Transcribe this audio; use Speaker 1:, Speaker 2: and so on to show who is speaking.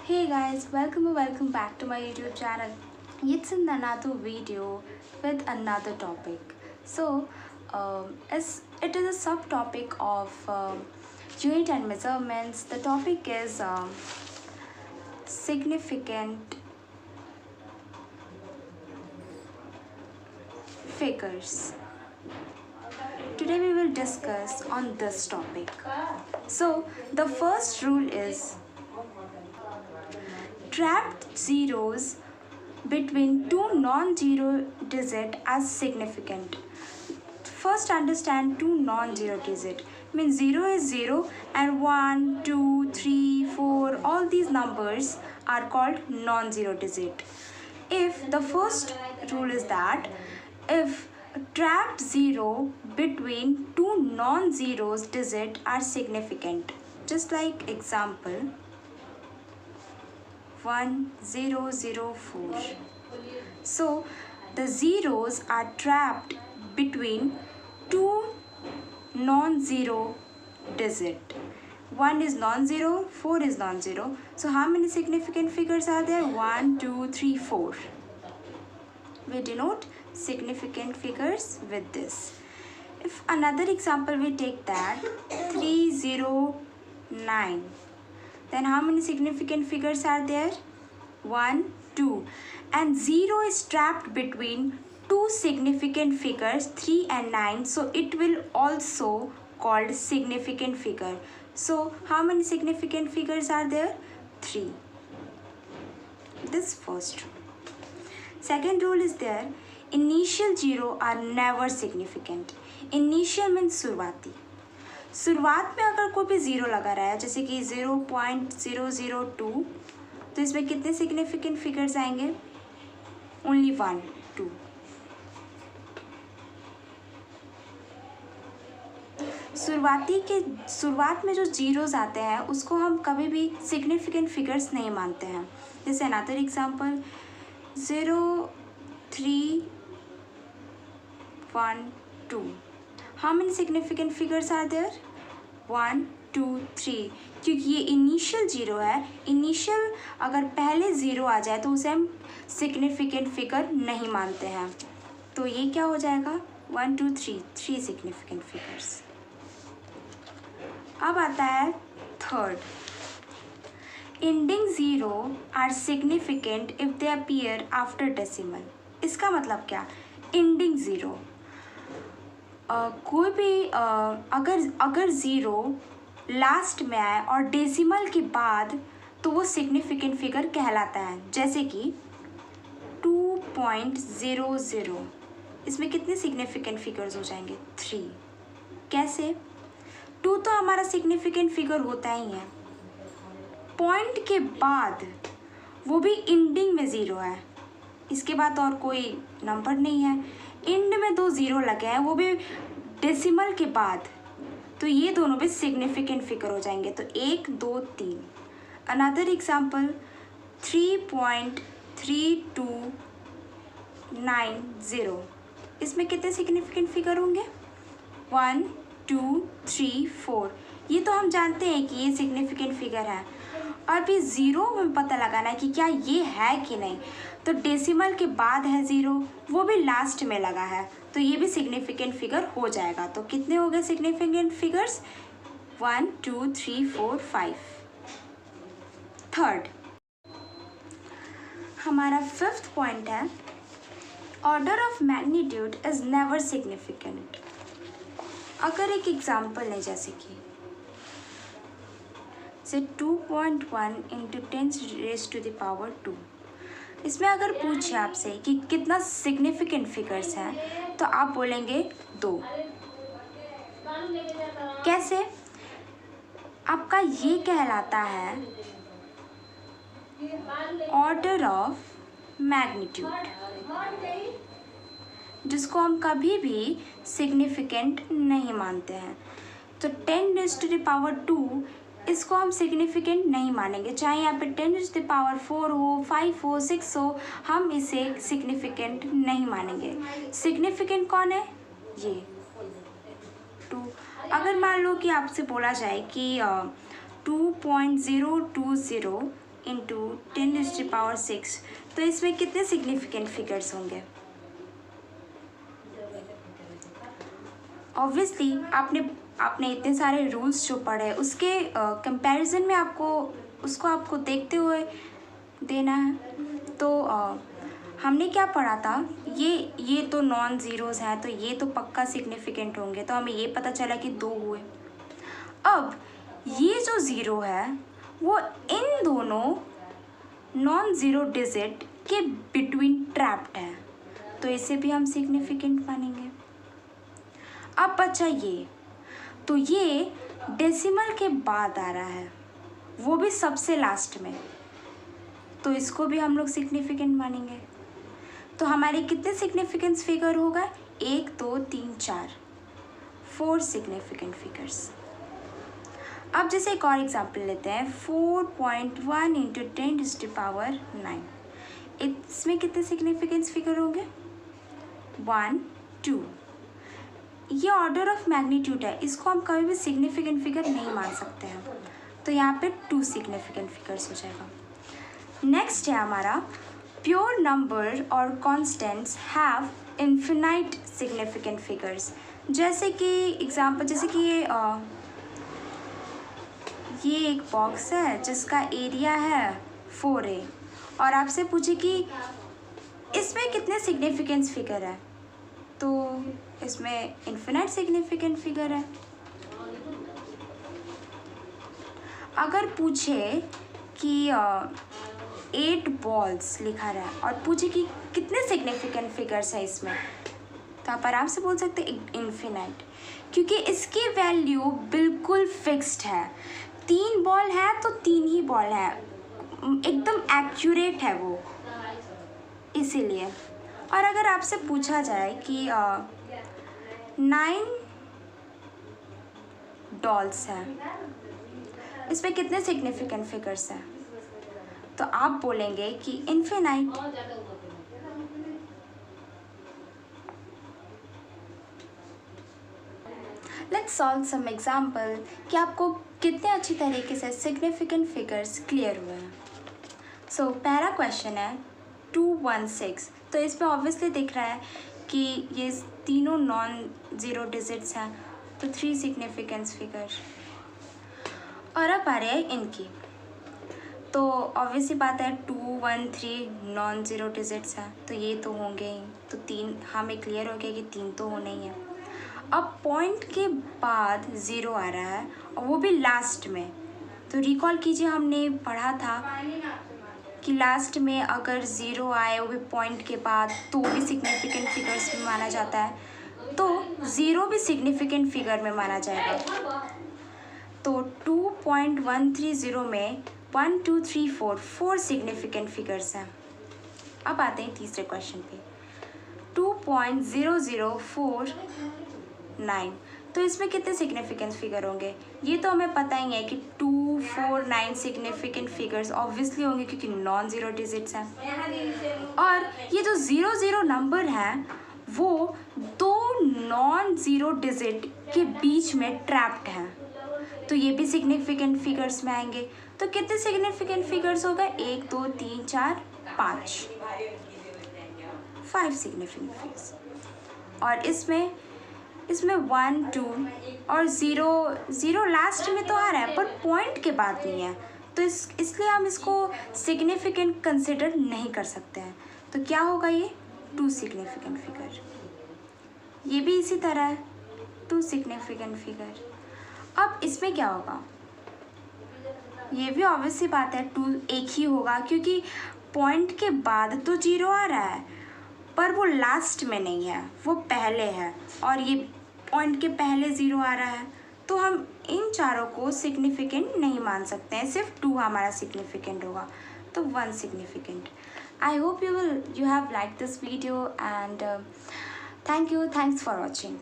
Speaker 1: Hey guys, welcome back to my YouTube channel. It's in another video with another topic. So, as it is a subtopic of unit and measurements, the topic is significant figures. Today we will discuss on this topic. So, the first rule is trapped zeros between two non-zero digits as significant. First understand two non-zero digit. Means 0 is 0 and 1, 2, 3, 4 all these numbers are called non-zero digit. If the first rule is that if trapped zero between two non-zeros digit are significant. Just like example 1004. So the zeros are trapped between two non-zero digit. 1 is non-zero, 4 is non-zero. So how many significant figures are there? 1, 2, 3, 4. We denote significant figures with this. If another example we take that 309, then how many significant figures are there? 1, 2. And 0 is trapped between two significant figures 3 and 9, so it will also called significant figure. So how many significant figures are there? 3. This first rule. Second rule is there, initial zero are never significant. Initial means शुरुआती. शुरुआत में अगर कोई भी zero लगा रहा है जैसे कि 0.002, तो इसमें कितने सिग्निफिकेंट फिगर्स आएंगे? ओनली 1, 2. शुरुआत में जो जीरोस आते हैं उसको हम कभी भी सिग्निफिकेंट फिगर्स नहीं मानते हैं. जैसे another example 0312. How many significant figures are there? 1, 2, 3. क्योंकि ये इनिशियल जीरो है. इनिशियल अगर पहले ज़ीरो आ जाए तो उसे हम सिग्निफिकेंट फिगर नहीं मानते हैं. तो ये क्या हो जाएगा? 1, 2, 3. 3 सिग्निफिकेंट फिगर्स. अब आता है third. Ending zero are significant if they appear after decimal. इसका मतलब क्या? एंडिंग ज़ीरो कोई भी अगर ज़ीरो लास्ट में आए और डेसिमल के बाद तो वो सिग्निफिकेंट फिगर कहलाता है. जैसे कि 2.00. इसमें कितने सिग्निफिकेंट फिगर्स हो जाएंगे? 3. कैसे? 2 तो हमारा सिग्निफिकेंट फिगर होता ही है. पॉइंट के बाद वो भी एंडिंग में ज़ीरो है, इसके बाद और कोई नंबर नहीं है. एंड में 2 ज़ीरो लगे हैं वो भी डेसिमल के बाद, तो ये दोनों भी सिग्निफिकेंट फिगर हो जाएंगे. तो 1, 2, 3. Another example 3.3290. इसमें कितने सिग्निफिकेंट फिगर होंगे? 1, 2, 3, 4. ये तो हम जानते हैं कि ये सिग्निफिकेंट फिगर है. और भी ज़ीरो में पता लगाना है कि क्या ये है कि नहीं. तो डेसिमल के बाद है ज़ीरो, वो भी लास्ट में लगा है, तो ये भी सिग्निफिकेंट फिगर हो जाएगा. तो कितने हो गए सिग्निफिकेंट फिगर्स? 1, 2, 3, 4, 5. थर्ड हमारा फिफ्थ पॉइंट है, order of magnitude is never significant. अगर एक एग्जाम्पल है जैसे कि 2.1 इंटू 10⁻². इसमें अगर पूछे आपसे कि कितना सिग्निफिकेंट फिगर्स हैं तो आप बोलेंगे 2. कैसे? आपका ये कहलाता है ऑर्डर ऑफ मैग्नीट्यूड, जिसको हम कभी भी सिग्निफिकेंट नहीं मानते हैं. तो 10⁻², इसको हम सिग्निफिकेंट नहीं मानेंगे. चाहे यहाँ पे 10⁻4 हो, 5 हो, 6 हो, हम इसे सिग्निफिकेंट नहीं मानेंगे. सिग्निफिकेंट कौन है? ये 2. अगर मान लो कि आपसे बोला जाए कि 2.020 इंटू 10⁶, तो इसमें कितने सिग्निफिकेंट फिगर्स होंगे? ऑब्वियसली आपने इतने सारे रूल्स जो पढ़े उसके कंपैरिजन में आपको देखते हुए देना है। तो हमने क्या पढ़ा था, ये तो नॉन ज़ीरोज़ हैं, तो ये तो पक्का सिग्निफिकेंट होंगे, तो हमें ये पता चला कि 2 हुए। अब ये जो ज़ीरो है वो इन दोनों नॉन ज़ीरो डिजिट के बिटवीन ट्रैप्ड है, तो इसे भी हम सिग्निफिकेंट मानेंगे। अब बचा ये, तो ये डेसिमल के बाद आ रहा है, वो भी सबसे लास्ट में, तो इसको भी हम लोग सिग्निफिकेंट मानेंगे। तो हमारे कितने सिग्निफिकेंस फिगर होगा? 1 2 3 4, 4 सिग्निफिकेंट फिगर्स। अब जैसे एक और एग्जांपल लेते हैं, 4.1 इंटू 10⁹9, इसमें कितने सिग्निफिकेंस फिगर होंगे? 1 2। ये ऑर्डर ऑफ मैग्नीट्यूड है, इसको हम कभी भी सिग्निफिकेंट फिगर नहीं मान सकते हैं, तो यहाँ पे 2 सिग्निफिकेंट फिगर्स हो जाएगा। नेक्स्ट है हमारा प्योर नंबर और constants have infinite significant figures. जैसे कि एग्जांपल, जैसे कि ये एक बॉक्स है जिसका एरिया है 4A और आपसे पूछे कि इसमें कितने सिग्निफिकेंस फिगर है, तो इसमें इन्फिनाइट सिग्निफिकेंट फिगर है। अगर पूछे कि 8 बॉल्स लिखा रहा है और पूछे कि कितने सिग्निफिकेंट फिगर्स है इसमें, तो आप आराम से बोल सकते हैं इन्फिनाइट, क्योंकि इसकी वैल्यू बिल्कुल फिक्स्ड है। 3 बॉल है तो 3 ही बॉल है, एकदम एक्यूरेट है वो, इसीलिए। और अगर आपसे पूछा जाए कि 9 डॉल्स हैं, इसमें कितने सिग्निफिकेंट फिगर्स हैं, तो आप बोलेंगे कि infinite. Let's solve some example कि आपको कितने अच्छी तरीके से सिग्निफिकेंट फिगर्स क्लियर हुए हैं। सो पहला क्वेश्चन है 216, तो इसमें ऑब्वियसली दिख रहा है कि ये तीनों नॉन ज़ीरो डिजिट्स हैं, तो 3 सिग्निफिकेंस फिगर। और अब आ रहे हैं इनकी, तो ऑब्वियसली बात है 2 1 3 नॉन ज़ीरो डिजिट्स हैं, तो ये तो होंगे ही, तो 3 हमें क्लियर हो गया कि 3 तो होने ही है। अब पॉइंट के बाद 0 आ रहा है और वो भी लास्ट में, तो रिकॉल कीजिए हमने पढ़ा था कि लास्ट में अगर 0 आए वो भी पॉइंट के बाद तो भी सिग्निफिकेंट फिगर्स में माना जाता है, तो 0 भी सिग्निफिकेंट फिगर में माना जाएगा। तो 2.130 में 1 2 3 4 सिग्निफिकेंट फिगर्स हैं। अब आते हैं तीसरे क्वेश्चन पे, 2.0049, तो इसमें कितने सिग्निफिकेंस फिगर होंगे? ये तो हमें पता ही है कि 2 4 9 सिग्निफिकेंट फिगर्स ऑब्वियसली होंगे क्योंकि नॉन ज़ीरो डिजिट्स हैं, और ये जो 0 नंबर है वो 2 नॉन ज़ीरो डिजिट के बीच में ट्रैप्ड हैं, तो ये भी सिग्निफिकेंट फिगर्स में आएंगे। तो कितने सिग्निफिकेंट फिगर्स होगा? 1 2 3 4 5 सिग्निफिकेंट फिगर्स। और इसमें 1 2 और 0 लास्ट में तो आ रहा है पर पॉइंट के बाद नहीं है, तो इसलिए हम इसको सिग्निफिकेंट कंसिडर नहीं कर सकते हैं। तो क्या होगा? ये 2 सिग्निफिकेंट फिगर। ये भी इसी तरह है, 2 सिग्निफिकेंट फिगर। अब इसमें क्या होगा? ये भी ऑब्वियसली बात है 2 एक ही होगा, क्योंकि पॉइंट के बाद तो 0 आ रहा है पर वो लास्ट में नहीं है, वो पहले है, और ये पॉइंट के पहले 0 आ रहा है, तो हम इन चारों को सिग्निफिकेंट नहीं मान सकते हैं, सिर्फ 2 हमारा सिग्निफिकेंट होगा, तो 1 significant. I hope you have like this video and thanks for watching.